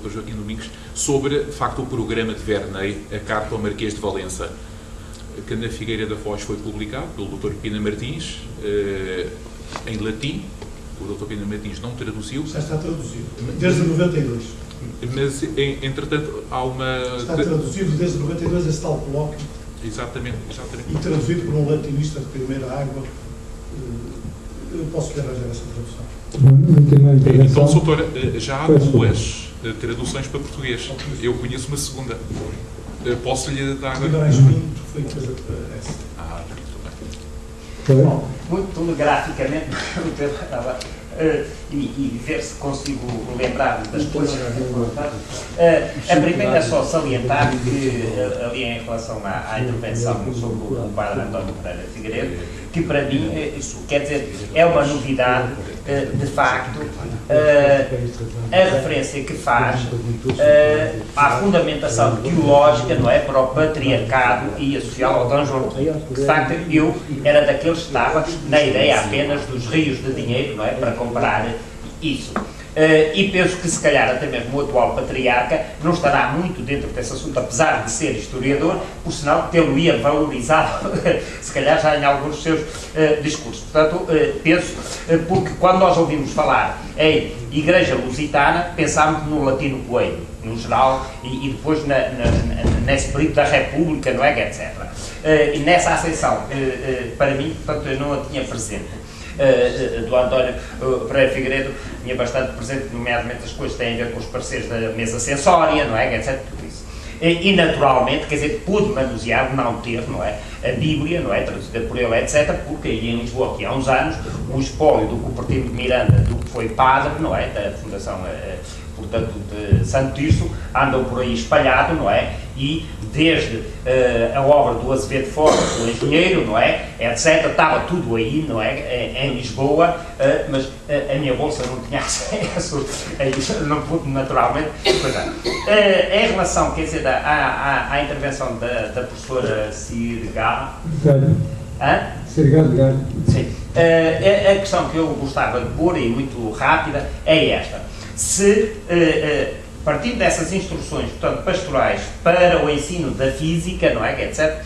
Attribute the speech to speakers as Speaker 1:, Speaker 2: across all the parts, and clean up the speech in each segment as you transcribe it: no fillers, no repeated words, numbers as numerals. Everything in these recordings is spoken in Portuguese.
Speaker 1: Dr. Joaquim Domingos, sobre, de facto, o programa de Verney, a Carta ao Marquês de Valença, que na Figueira da Foz foi publicado pelo Dr. Pina Martins, em latim. O Dr. Pina Martins não traduziu.
Speaker 2: Já está traduzido, desde 92.
Speaker 1: Mas, entretanto, há uma...
Speaker 2: Está traduzido desde 92 esse tal colóquio.
Speaker 1: Exatamente.
Speaker 2: E traduzido por um latinista de primeira água. Eu posso lhe arranjar essa tradução.
Speaker 1: Então, doutor, já há duas traduções para português. Eu conheço uma segunda. Posso-lhe dar...
Speaker 2: Guimarães Pinto foi coisa para essa.
Speaker 1: Muito bem.
Speaker 3: Bom, muito telegraficamente, e ver se consigo lembrar das coisas que tenho contado. A primeira é só salientar que, ali em relação à intervenção sobre o padre António Pereira Figueiredo, que para mim, quer dizer, é uma novidade, de facto, a referência que faz à fundamentação teológica, não é, para o patriarcado e a social ao Dom João II. De facto, eu era daqueles que estava na ideia apenas dos rios de dinheiro, não é, para comprar isso. E penso que, se calhar, até mesmo o atual patriarca não estará muito dentro desse assunto, apesar de ser historiador, por sinal tê-lo-ia valorizado, se calhar já em alguns dos seus discursos. Portanto, penso, porque quando nós ouvimos falar em Igreja Lusitana, pensámos no Latino Coelho, no geral, e depois nesse período da República, não é, etc. E nessa acessão, para mim, portanto, eu não a tinha presente. Do António Pereira Figueiredo tinha bastante presente, nomeadamente as coisas que têm a ver com os pareceres da mesa censória, não é, etc, tudo isso. E naturalmente, quer dizer, pude manusear, não ter, não é, a Bíblia, não é, traduzida por ele, etc, porque aí em Lisboa, aqui há uns anos, o espólio do Cupertino de Miranda, do que foi padre, não é, da Fundação, portanto, de Santo Tirso, andam por aí espalhado, não é, e desde a obra do Azevedo Forte, o engenheiro, não é, etc, estava tudo aí, não é, em Lisboa, mas a minha bolsa não tinha acesso a isso, não pude naturalmente. Em relação, quer dizer, à intervenção da professora Sirgal, sim, a questão que eu gostava de pôr, e muito rápida, é esta. Se, partindo dessas instruções, portanto, pastorais para o ensino da física, não é, etc.,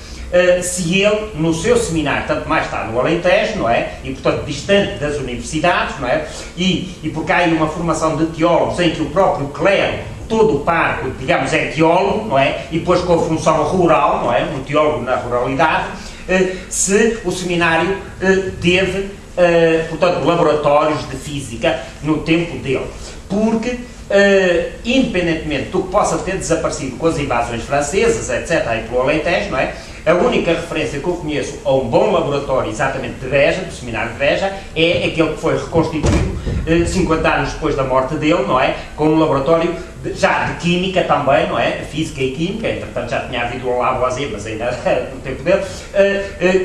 Speaker 3: se ele, no seu seminário, tanto mais está no Alentejo, não é, e, portanto, distante das universidades, não é, e porque há aí uma formação de teólogos em que o próprio clero, todo o parco, digamos, é teólogo, não é, e depois com a função rural, não é, um teólogo na ruralidade, se o seminário teve, portanto, laboratórios de física no tempo dele. Porque, independentemente do que possa ter desaparecido com as invasões francesas, etc., aí pelo Alentejo, não é? A única referência que eu conheço a um bom laboratório, exatamente de Beja, do seminário de Beja, é aquele que foi reconstituído 50 anos depois da morte dele, não é? Com um laboratório já de química também, não é? Física e química, entretanto já tinha havido o Lavoisier, mas ainda no tempo dele,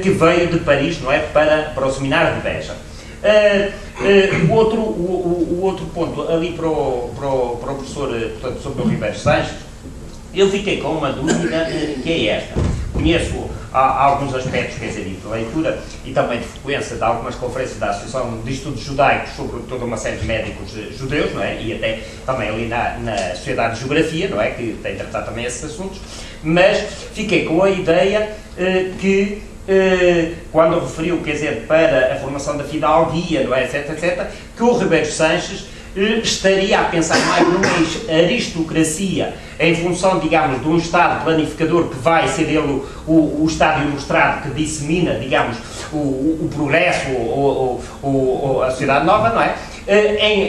Speaker 3: que veio de Paris, não é? Para o seminário de Beja. O outro ponto, ali para o professor, portanto, sobre o Ribeiro Sanches, eu fiquei com uma dúvida que é esta. Conheço alguns aspectos, quer dizer, de leitura e também de frequência de algumas conferências da Associação de Estudos Judaicos sobre toda uma série de médicos judeus, não é? E até também ali na Sociedade de Geografia, não é? Que tem tratado também esses assuntos, mas fiquei com a ideia que quando referiu, quer dizer, para a formação da fidalguia, não é, etc, etc, que o Ribeiro Sanches estaria a pensar mais numa aristocracia em função, digamos, de um Estado planificador que vai ser ele o Estado ilustrado que dissemina, digamos, o progresso ou a sociedade nova, não é?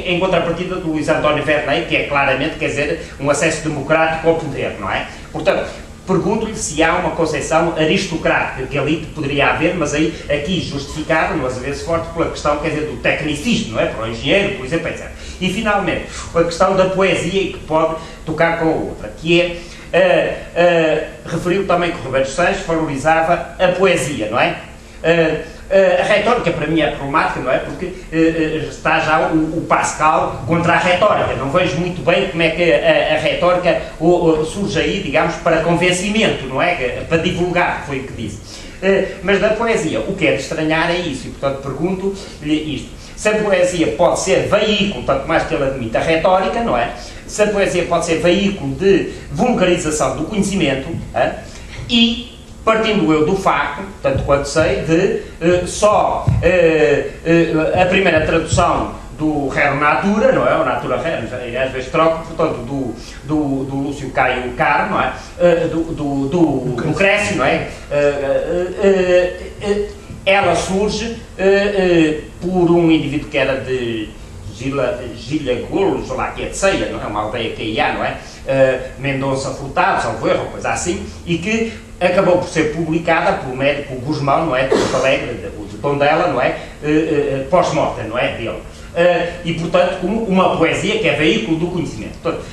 Speaker 3: Em contrapartida do Luís António Verney, que é claramente, quer dizer, um acesso democrático ao poder, não é? Portanto, pergunto-lhe se há uma concepção aristocrática que ali poderia haver, mas aí aqui justificada, mas às vezes forte, pela questão, quer dizer, do tecnicismo, não é? Para o engenheiro, por exemplo, etc. E finalmente, a questão da poesia que pode tocar com a outra, que é, referiu também que o Ribeiro Sanches valorizava a poesia, não é? A retórica para mim é problemática, não é? Porque está já o Pascal contra a retórica. Não vejo muito bem como é que a retórica surge aí, digamos, para convencimento, não é? Para divulgar, foi o que disse. Mas da poesia, o que é de estranhar é isso, e portanto pergunto-lhe isto. Se a poesia pode ser veículo, tanto mais que ele admite a retórica, não é? se a poesia pode ser veículo de vulgarização do conhecimento, e partindo eu do facto, tanto quanto sei, de só a primeira tradução do Rerum Natura, não é? O Natura Rerum, às vezes troco, portanto, do Lúcio Caio Caro, não é? Do Lucrécio, não é? Ela surge por um indivíduo que era de Gilhagolos, ou lá que é de Ceia, não é? Uma aldeia que é, não é? Mendonça Furtado, salvo erro, coisa assim, e que acabou por ser publicada pelo médico Guzmão, não é? De Porto Alegre, de Tondela, não é? Pós-mortem, não é? Dele. E, portanto, uma poesia que é veículo do conhecimento. Portanto,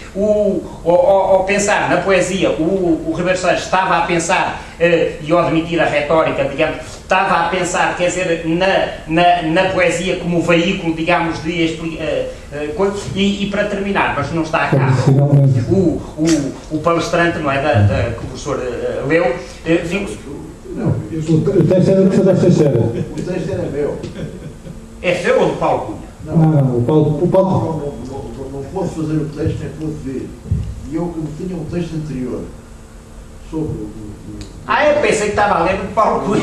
Speaker 3: ao pensar na poesia, o Ribeiro Salles estava a pensar, e ao admitir a retórica, digamos, estava a pensar, quer dizer, na poesia como veículo, digamos, de coisa. E para terminar, mas não está cá, o palestrante, não é, que o professor leu,
Speaker 4: não, o texto era do professor Teixeira. O texto era meu.
Speaker 3: É seu ou do Paulo Cunha?
Speaker 4: Não, o Paulo...
Speaker 5: Não posso fazer o texto, é pelo ver. E eu, como tinha um texto anterior sobre
Speaker 3: eu pensei que estava a ler do Paulo Cunha.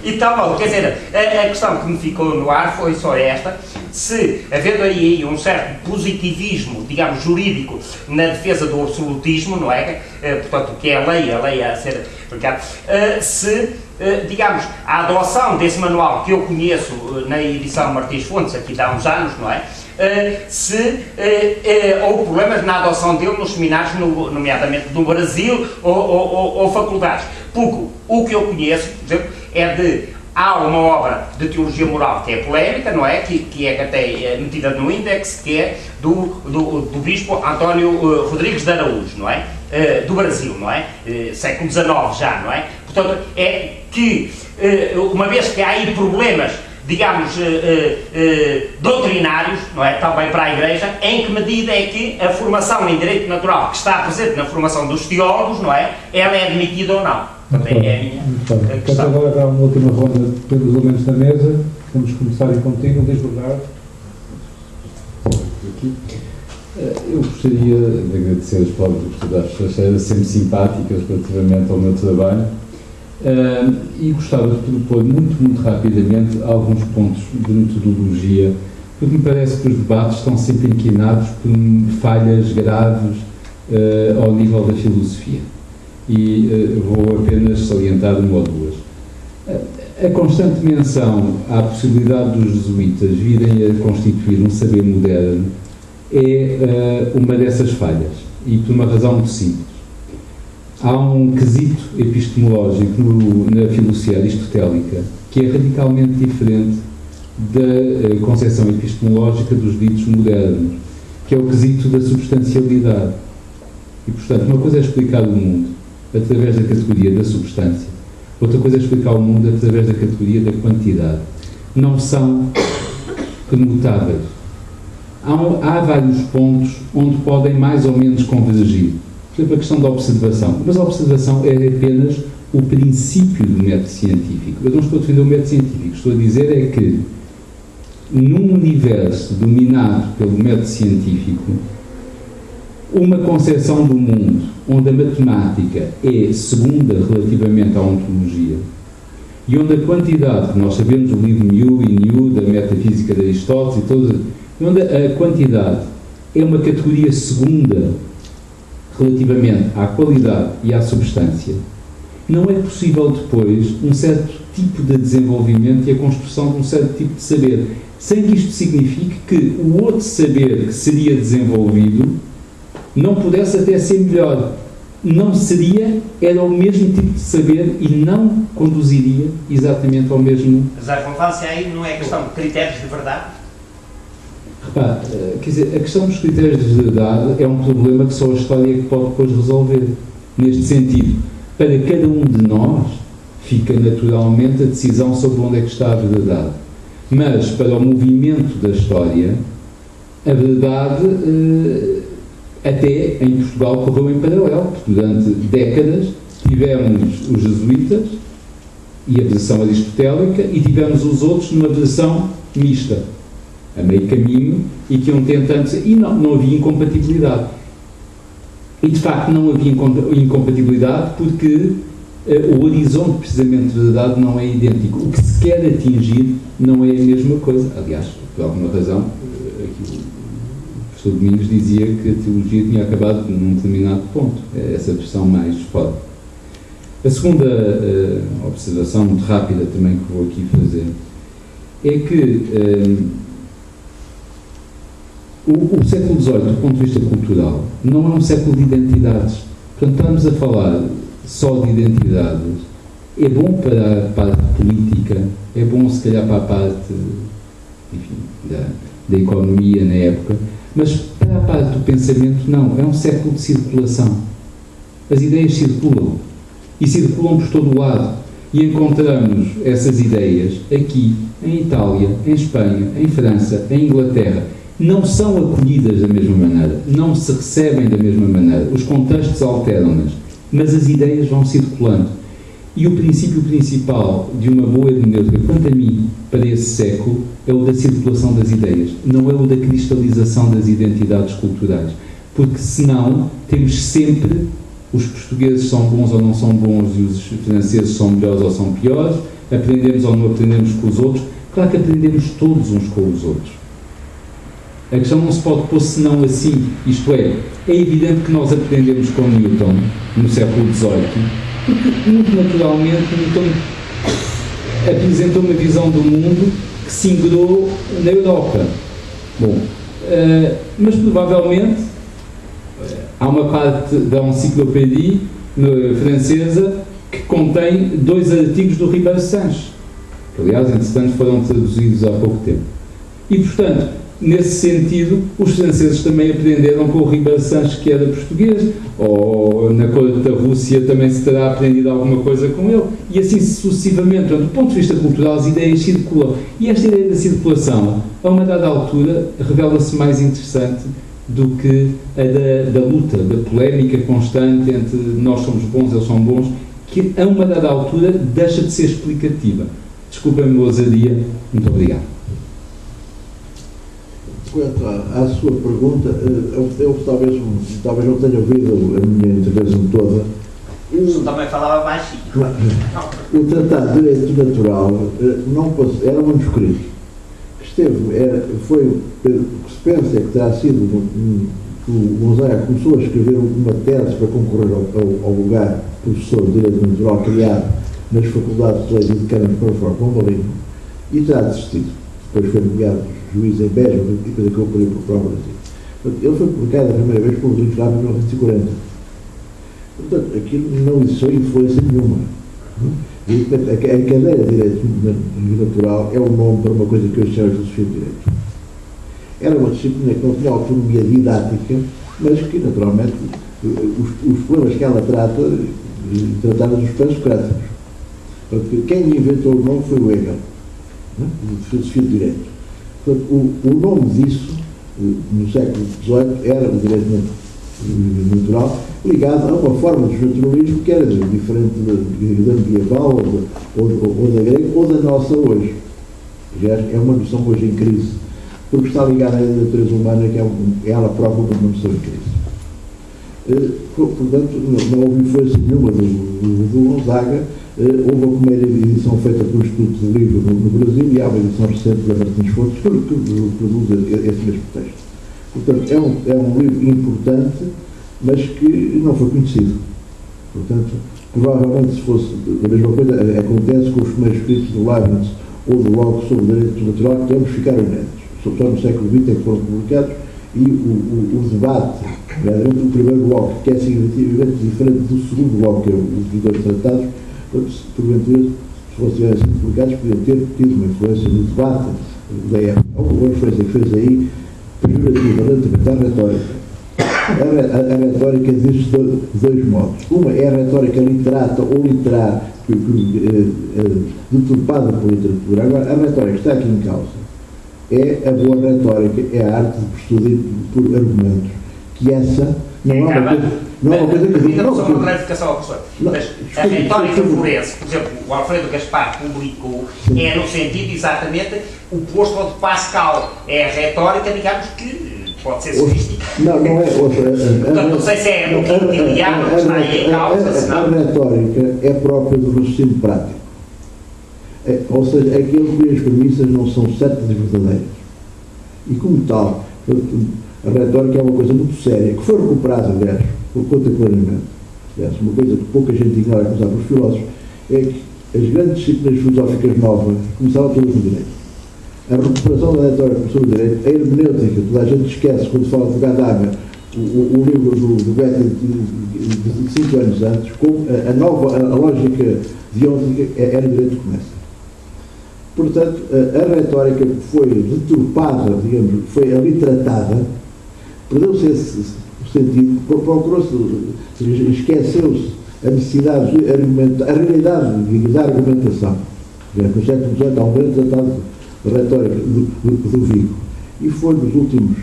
Speaker 3: E está bom, quer dizer, a questão que me ficou no ar foi só esta: se, havendo aí um certo positivismo, digamos, jurídico na defesa do absolutismo, não é? Portanto, o que é a lei a ser aplicada, digamos, a adoção desse manual que eu conheço na edição Martins Fontes, aqui de há uns anos, não é? Houve problemas na adoção dele nos seminários, nomeadamente no Brasil, ou faculdades. Porque o que eu conheço, por exemplo, há uma obra de teologia moral que é polémica, não é? Que é até metida no índex, que é do bispo António Rodrigues de Araújo, não é? Do Brasil, não é? Século XIX já, não é? Portanto, é que, uma vez que há aí problemas, digamos, doutrinários, não é? Também para a Igreja, em que medida é que a formação em Direito Natural, que está presente na formação dos teólogos, não é? Ela é admitida ou não? Também é a minha questão.
Speaker 4: Agora há uma última ronda pelos elementos da mesa. Vamos começar contigo, Luís Bernardo.
Speaker 6: Eu gostaria de agradecer as palavras do professor Teixeira, sempre simpáticas relativamente ao meu trabalho, e gostava de propor muito rapidamente alguns pontos de metodologia, porque me parece que os debates estão sempre inquinados por falhas graves ao nível da filosofia, e vou apenas salientar uma ou duas. A constante menção à possibilidade dos jesuítas virem a constituir um saber moderno é uma dessas falhas, e por uma razão muito simples. Há um quesito epistemológico na filosofia aristotélica que é radicalmente diferente da concepção epistemológica dos ditos modernos, que é o quesito da substancialidade. E, portanto, uma coisa é explicar o mundo através da categoria da substância, outra coisa é explicar o mundo através da categoria da quantidade. Não são comutáveis. Há vários pontos onde podem mais ou menos convergir. Por exemplo, a questão da observação. Mas a observação é apenas o princípio do método científico. Eu não estou a defender o método científico. Estou a dizer é que, num universo dominado pelo método científico, uma concepção do mundo onde a matemática é segunda relativamente à ontologia, e onde a quantidade, que nós sabemos o livro New e New da metafísica de Aristóteles e todas, onde a quantidade é uma categoria segunda relativamente à qualidade e à substância, não é possível depois um certo tipo de desenvolvimento e a construção de um certo tipo de saber, sem que isto signifique que o outro saber que seria desenvolvido não pudesse até ser melhor. Não seria, era o mesmo tipo de saber e não conduziria exatamente ao mesmo...
Speaker 3: Mas a relevância aí não é questão de critérios de verdade?
Speaker 6: Repare, quer dizer, a questão dos critérios de verdade é um problema que só a história é que pode depois resolver. Neste sentido, para cada um de nós fica naturalmente a decisão sobre onde é que está a verdade. Mas para o movimento da história, a verdade, até em Portugal, correu em paralelo, porque durante décadas tivemos os jesuítas e a versão aristotélica e tivemos os outros numa versão mista. a meio caminho e que iam tentando, e não havia incompatibilidade. E de facto não havia incompatibilidade porque o horizonte precisamente de verdade não é idêntico. O que se quer atingir não é a mesma coisa. Aliás, por alguma razão, aqui o professor Domingos dizia que a teologia tinha acabado num determinado ponto. É essa versão mais forte. A segunda observação muito rápida também que vou aqui fazer é que o século XVIII, do ponto de vista cultural, não é um século de identidades. Portanto, estamos a falar só de identidades. É bom para a parte política, é bom se calhar para a parte, enfim, da economia na época, mas para a parte do pensamento não, é um século de circulação. As ideias circulam, e circulam por todo o lado, e encontramos essas ideias aqui, em Itália, em Espanha, em França, em Inglaterra. Não são acolhidas da mesma maneira, não se recebem da mesma maneira, os contextos alteram-nas, mas as ideias vão circulando. E o princípio principal de uma boa hermenêutica, quanto a mim, para esse século, é o da circulação das ideias, não é o da cristalização das identidades culturais, porque senão temos sempre os portugueses são bons ou não são bons e os franceses são melhores ou são piores, aprendemos ou não aprendemos com os outros. Claro que aprendemos todos uns com os outros. A questão não se pode pôr senão assim, isto é evidente que nós aprendemos com Newton no século XVIII, porque muito naturalmente Newton apresentou uma visão do mundo que se integrou na Europa. Bom, mas provavelmente há uma parte da enciclopédia francesa que contém 2 artigos do Ribeiro Sanches, que aliás, entretanto, foram traduzidos há pouco tempo. E, portanto, nesse sentido, os franceses também aprenderam com o Ribeiro Sanches, que era português, ou na corte da Rússia também se terá aprendido alguma coisa com ele, e assim sucessivamente. Portanto, do ponto de vista cultural, as ideias circulam. E esta ideia da circulação, a uma dada altura, revela-se mais interessante do que a da luta, da polémica constante entre nós somos bons, eles são bons, que a uma dada altura deixa de ser explicativa. Desculpem-me a ousadia, muito obrigado.
Speaker 5: Quanto à sua pergunta, eu talvez não tenha ouvido a minha intervenção toda.
Speaker 3: O senhor também falava baixinho.
Speaker 5: O Tratado de Direito Natural não passou, era um manuscrito que foi o que se pensa que terá sido o Gonzaga começou a escrever uma tese para concorrer ao lugar de professor de Direito Natural criado nas faculdades de Leis e de Câmara para fora com Balino e terá desistido. Depois foi nomeado juiz em Beja e depois acabou por ir para o Brasil. Ele foi publicado a primeira vez por Rodrigo Flávio em 1940. Portanto, aquilo não existiu influência nenhuma. E, a cadeira de Direito Natural é o nome para uma coisa que eu chamo de filosofia de Direito. Era uma disciplina que não tinha autonomia didática, mas que, naturalmente, os problemas que ela tratava dos pré-socráticos. Porque quem inventou o nome foi o Hegel, de filosofia de Direito. Portanto, o nome disso, no século XVIII, era o Direito Natural, ligado a uma forma de naturalismo que era diferente da medieval, ou da grega, ou da nossa hoje. É uma noção hoje em crise, porque está ligada à natureza humana, que é ela própria uma noção em crise. Portanto, não houve influência nenhuma do Gonzaga. Houve a primeira edição feita pelo Instituto de Livro no Brasil e há uma edição recente da Martins Fontes que produz esse mesmo texto. Portanto, é um livro importante, mas que não foi conhecido. Portanto, provavelmente, se fosse a mesma coisa, acontece com os primeiros escritos do Leibniz ou do Locke sobre o direito natural, que ambos ficaram inéditos. Só no século XX é que foram publicados, e o debate, o primeiro bloco, que é significativamente diferente do segundo bloco, que é os dois tratados, porventura, se fossem publicados, podiam ter tido uma influência no debate da época. Uma influência que fez aí, pejorativa, relativamente à retórica. A retórica existe de 2 modos. Uma é a retórica literata ou literar, deturpada por literatura. Agora, a retórica que está aqui em causa é a boa retórica, é a arte de persuadir por argumentos, que essa Não é uma coisa que...
Speaker 3: Ainda só uma clarificação ao professor. Mas a retórica forense, por exemplo, o Alfredo Gaspar publicou, é no sentido exatamente oposto ao de Pascal. É a retórica, digamos, que pode ser sofisticada.
Speaker 5: Não é.
Speaker 3: Portanto, não sei se é um quintiliano que está aí em causa, senão...
Speaker 5: A retórica é própria do raciocínio prático. Ou seja, aquele cujas premissas não são certas e verdadeiras. E como tal, a retórica é uma coisa muito séria, que foi recuperada, aliás, contemporaneamente. Aliás, uma coisa que pouca gente ignora, a começar pelos filósofos, é que as grandes disciplinas filosóficas novas começaram todas no direito. A recuperação da retórica começou no direito, a hermenêutica, toda a gente esquece quando se fala de Gadamer, o livro do Goethe de 5 anos antes, com a lógica diótica é no direito que começa. Portanto, a retórica foi deturpada, digamos, foi ali tratada, perdeu-se esse sentido, procurou-se, esqueceu-se a necessidade de argumentar, a realidade da argumentação. No século XVIII há um grande tratado de retórica do Vigo, e foi nos últimos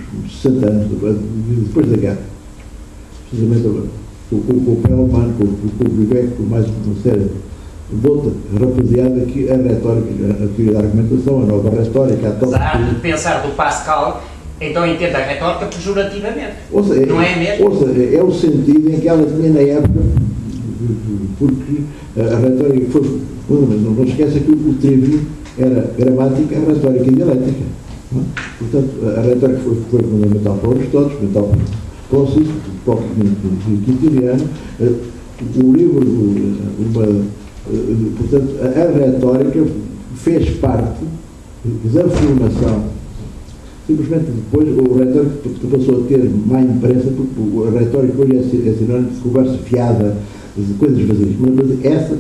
Speaker 5: 60 anos, depois da guerra, precisamente com o Pellman, com o Vivek, com mais uma série de outra rapaziada, que a retórica, a teoria da argumentação, a nova retórica,
Speaker 3: apesar de pensar do Pascal, então entende a retórica pejorativamente.
Speaker 5: Seja,
Speaker 3: não é mesmo?
Speaker 5: Ou seja, é o sentido em que ela tinha na época, porque a retórica foi. Não esqueça que o trívio era gramática, a retórica e dialética. Portanto, a retórica foi fundamental para Aristóteles, fundamental para o Cícero, para o Quintiliano. O livro, portanto, a retórica fez parte da formação. Simplesmente depois o retórico passou a ter má imprensa, porque a retórica hoje é sinónimo de conversa fiada, de coisas vazias. Mas essa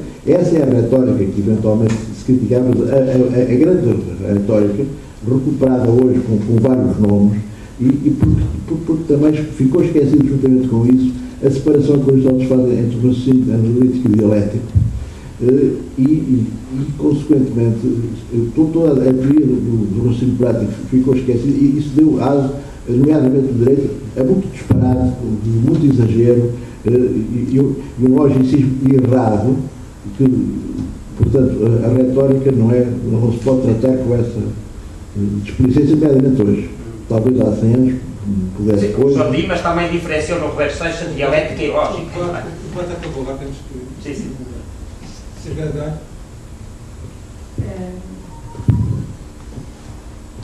Speaker 5: é a retórica que eventualmente se criticava, a grande retórica, recuperada hoje com vários nomes, e porque também ficou esquecido juntamente com isso a separação que os Aristóteles fazem entre o raciocínio analítico e dialético. E consequentemente, toda a teoria do raciocínio prático ficou esquecida, e isso deu aso, nomeadamente o direito, a muito disparate, muito exagero, e um logicismo errado, que, portanto, a retórica não se pode tratar com essa desplicência, nomeadamente hoje. Talvez há 100 anos pudesse depois.
Speaker 3: O Dimas também diferenciou no Roberto Seixas dialética e lógica.
Speaker 2: O quanto acabou, lá temos que...
Speaker 3: Sim.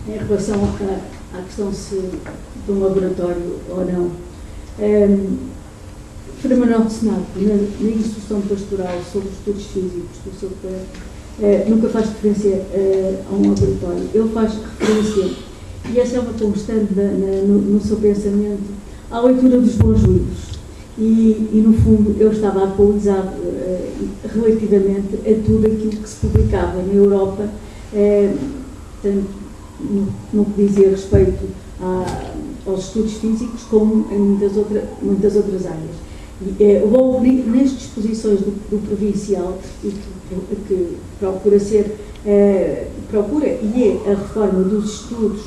Speaker 7: Em relação à questão de um laboratório ou não, Frei Manuel de Senado, na instrução pastoral sobre estudos físicos do seu pai, nunca faz referência a um laboratório. Ele faz referência, e essa é uma constante no seu pensamento, à leitura dos bons livros. E no fundo, eu estava atualizado relativamente a tudo aquilo que se publicava na Europa, tanto no que dizia respeito aos estudos físicos, como em muitas outras áreas. Logo nas disposições do provincial, que procura e é a reforma dos estudos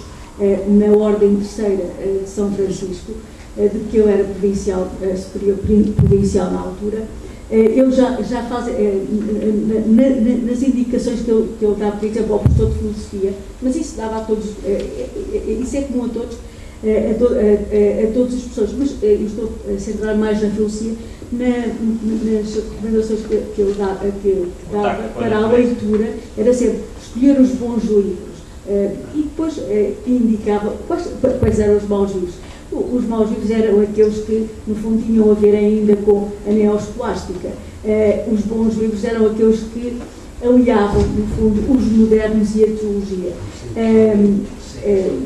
Speaker 7: na Ordem Terceira de São Francisco, de que eu era provincial, superior provincial na altura, ele já faz, nas indicações que ele dá, por exemplo, ao professor de filosofia, mas isso dava a todos, isso é comum a todos, a todas as pessoas, mas eu estou a centrar mais na filosofia, nas recomendações que ele dava para a leitura, era sempre escolher os bons livros, e depois indicava quais eram os maus livros. Os maus livros eram aqueles que, no fundo, tinham a ver ainda com a neoescolástica. Os bons livros eram aqueles que aliavam, no fundo, os modernos e a teologia.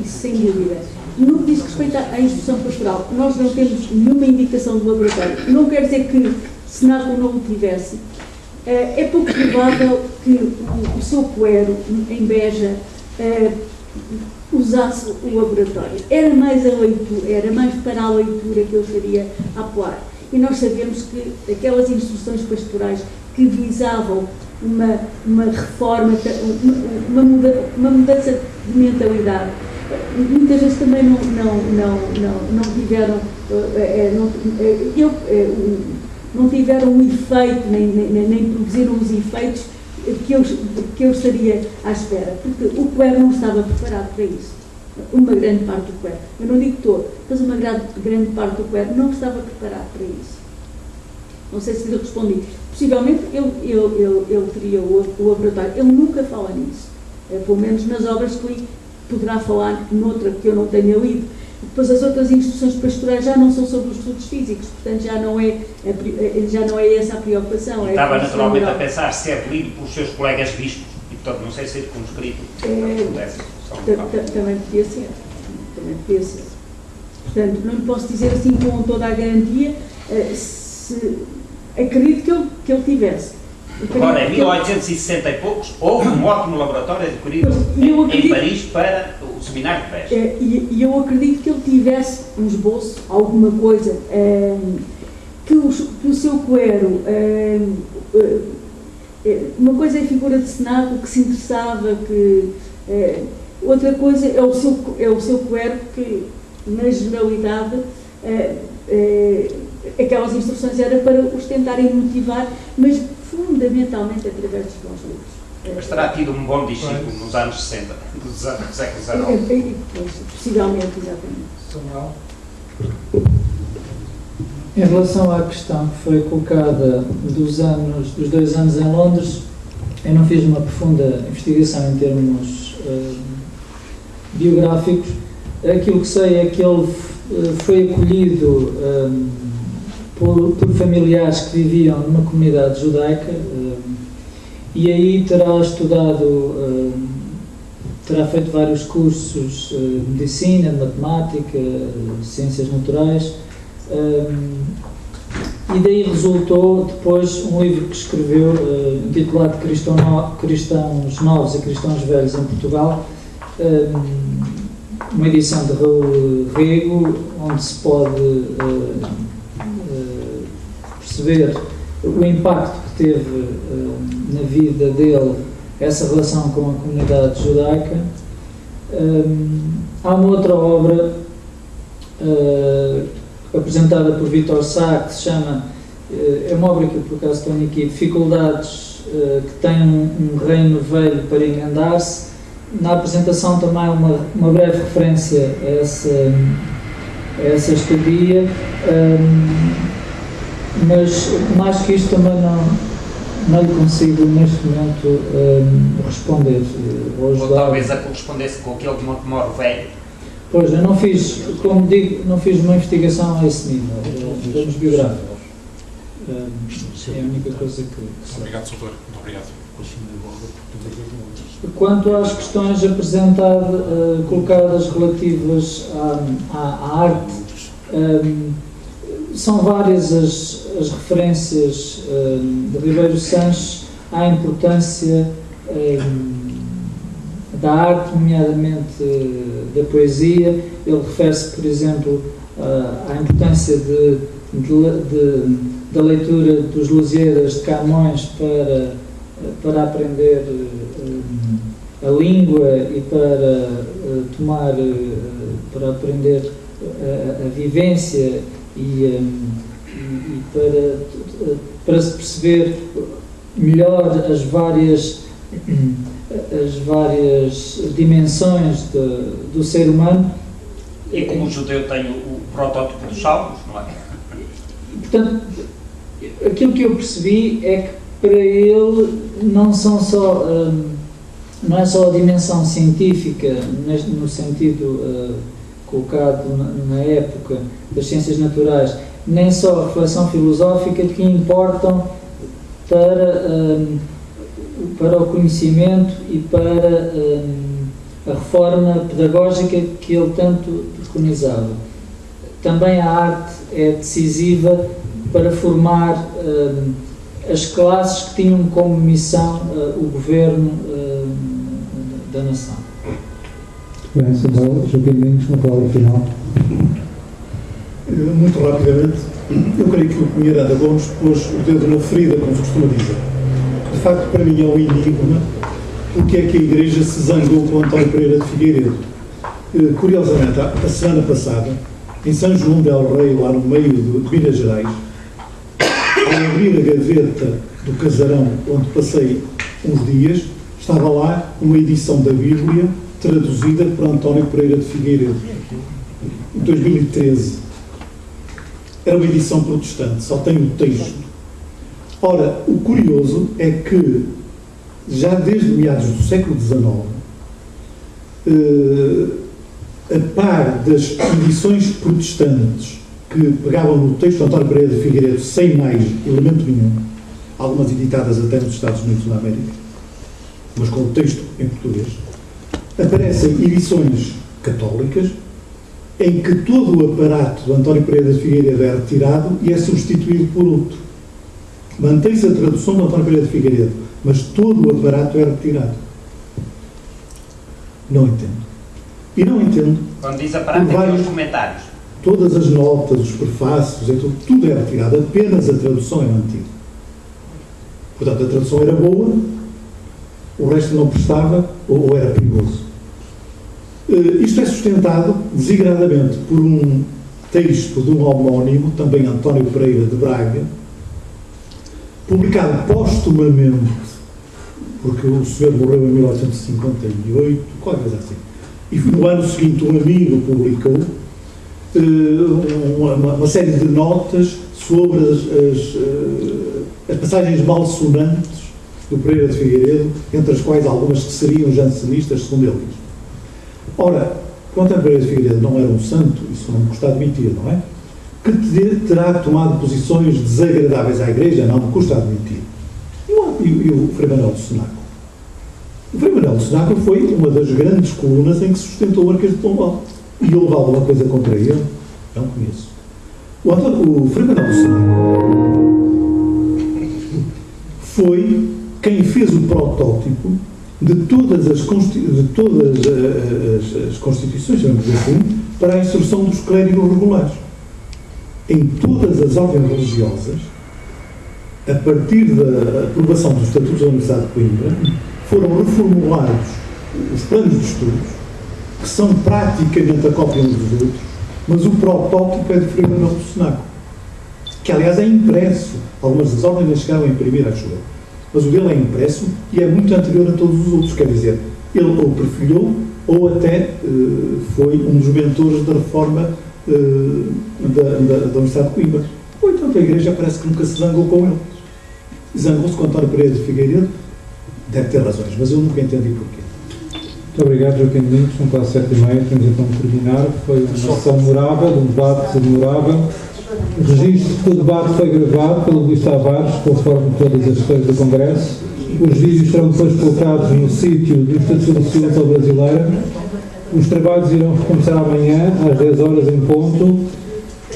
Speaker 7: Isso sem dúvida. No que diz respeito à instrução pastoral, nós não temos nenhuma indicação do laboratório. Não quer dizer que Senaco não o tivesse. É pouco provável que o seu clero, em Beja, usasse o laboratório. Era mais para a leitura que eu estaria a apelar. E nós sabemos que aquelas instruções pastorais que visavam uma reforma, uma mudança de mentalidade, muitas vezes também não tiveram, não tiveram um efeito, nem produziram os efeitos que eu estaria à espera, porque o COER não estava preparado para isso. Uma grande parte do COER, eu não digo todo, mas uma grande parte do COER não estava preparado para isso. Não sei se lhe respondi. Possivelmente ele teria o laboratório. Ele nunca fala nisso. Pelo menos nas obras que li, poderá falar noutra que eu não tenha lido. Depois as outras instruções pastorais já não são sobre os estudos físicos, portanto já não é essa a preocupação.
Speaker 3: Estava naturalmente a pensar se é lido pelos seus colegas bispos e, portanto, não sei se circunscrito.
Speaker 7: Também podia ser. Portanto, não lhe posso dizer assim com toda a garantia se acredito que ele tivesse.
Speaker 3: Agora, em 1860 e poucos, houve um ótimo laboratório adquirido em Paris para o seminário de Pés.
Speaker 7: E eu acredito que ele tivesse um esboço, alguma coisa, que o seu clero, uma coisa é a figura de Senado, que se interessava, outra coisa é o seu clero que, na generalidade, aquelas instruções eram para os tentarem motivar, mas fundamentalmente através dos bons livros.
Speaker 3: Mas terá tido um bom discípulo nos anos 60, do século XIX.
Speaker 7: Possivelmente, exatamente.
Speaker 8: Em relação à questão que foi colocada dos 2 anos em Londres, eu não fiz uma profunda investigação em termos biográficos. Aquilo que sei é que ele foi acolhido por familiares que viviam numa comunidade judaica e aí terá estudado, terá feito vários cursos de medicina, de matemática, de ciências naturais, e daí resultou depois um livro que escreveu intitulado Cristãos Novos e Cristãos Velhos em Portugal, uma edição de Raul Rego, onde se pode perceber o impacto que teve na vida dele essa relação com a comunidade judaica. Há uma outra obra apresentada por Vítor Sá, que se chama, é uma obra que eu por acaso tenho aqui, Dificuldades que tem um reino velho para emendar-se. Na apresentação também há uma breve referência a essa estadia, mas mais que isto também não lhe consigo neste momento responder.
Speaker 3: Ou talvez a correspondesse com aquele de Montemor Velho.
Speaker 8: Pois, eu não fiz, como digo, não fiz uma investigação a esse nível, em termos biográficos. É a única coisa que...
Speaker 1: Obrigado, Soutor. Muito obrigado.
Speaker 8: Quanto às questões apresentadas, colocadas relativas à arte, são várias as referências de Ribeiro Sanches à importância da arte, nomeadamente da poesia. Ele refere-se, por exemplo, à importância da leitura dos Lusíadas de Camões para aprender a língua e para aprender a vivência e para se perceber melhor as várias dimensões do ser humano.
Speaker 3: E como o judeu tem o protótipo dos salmos, não é?
Speaker 8: Portanto, aquilo que eu percebi é que para ele não é só a dimensão científica, no sentido colocado na época das ciências naturais, nem só a reflexão filosófica que importam para o conhecimento e para a reforma pedagógica que ele tanto preconizava. Também a arte é decisiva para formar as classes que tinham como missão o governo da nação.
Speaker 4: Bem, Samuel, Joaquim Domingos, uma palavra final.
Speaker 2: Muito rapidamente, eu creio que o Pinheirada Gomes pôs o dedo na ferida, como se costuma dizer. De facto, para mim é um enigma porque é que a Igreja se zangou com António Pereira de Figueiredo. Curiosamente, a semana passada, em São João del Rei, lá no meio de Minas Gerais, ao abrir a gaveta do casarão onde passei uns dias, estava lá uma edição da Bíblia traduzida por António Pereira de Figueiredo, em 2013. Era uma edição protestante, só tem o texto. Ora, o curioso é que, já desde meados do século XIX, a par das edições protestantes que pegavam no texto de António Pereira de Figueiredo sem mais elemento nenhum, algumas editadas até nos Estados Unidos da América, mas com o texto em português, aparecem edições católicas em que todo o aparato de António Pereira de Figueiredo é retirado e é substituído por outro. Mantém-se a tradução de António Pereira de Figueiredo, mas todo o aparato é retirado. Não entendo. E não entendo.
Speaker 3: Quando diz aparato, é os comentários.
Speaker 2: Todas as notas, os prefácios, tudo é retirado, apenas a tradução é mantida. Portanto, a tradução era boa, o resto não prestava ou era perigoso. Isto é sustentado desigradamente por um texto de um homónimo, também António Pereira de Braga, publicado póstumamente, porque o senhor morreu em 1858, qualquer coisa assim. E no ano seguinte um amigo publicou uma série de notas sobre as passagens malsonantes do Pereira de Figueiredo, entre as quais algumas que seriam jansenistas, segundo ele diz. Ora, António Pereira de Figueiredo não era um santo, isso não me custa admitir, não é? Que terá tomado posições desagradáveis à Igreja, não me custa admitir. E o Frei Manuel de Senaco? O Frei Manuel de Senaco foi uma das grandes colunas em que sustentou o Marquês de Pombal. E houve alguma coisa contra ele? Não conheço. O Frei Manuel de Senaco foi quem fez o protótipo de todas as constituições, vamos dizer assim, para a instrução dos clérigos regulares. Em todas as ordens religiosas, a partir da aprovação dos Estatutos da Universidade de Coimbra, foram reformulados os planos de estudos, que são praticamente a cópia uns dos outros, mas o protótipo é de Frei Manuel de Senaco, que aliás é impresso. Algumas das ordens nem chegaram a imprimir, acho eu. Mas o dele é impresso e é muito anterior a todos os outros, quer dizer, ele ou perfilhou ou até foi um dos mentores da reforma da Universidade de Coimbra. Ou então a Igreja parece que nunca se zangou com ele. Zangou-se com António Pereira de Figueiredo, deve ter razões, mas eu nunca entendi porquê.
Speaker 4: Muito obrigado, Joaquim Domingos. São quase 7h30, temos então de terminar. Foi uma sessão memorável, um debate memorável. O registro do debate foi gravado pelo Luís Tavares, conforme todas as questões do Congresso. Os vídeos serão depois colocados no sítio do Instituto de Civilização Brasileira. Os trabalhos irão recomeçar amanhã, às 10 horas em ponto,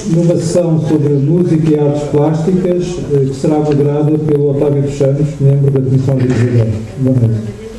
Speaker 4: numa sessão sobre música e artes plásticas, que será moderada pelo Otávio dos Santos, membro da Comissão Organizadora. Boa noite.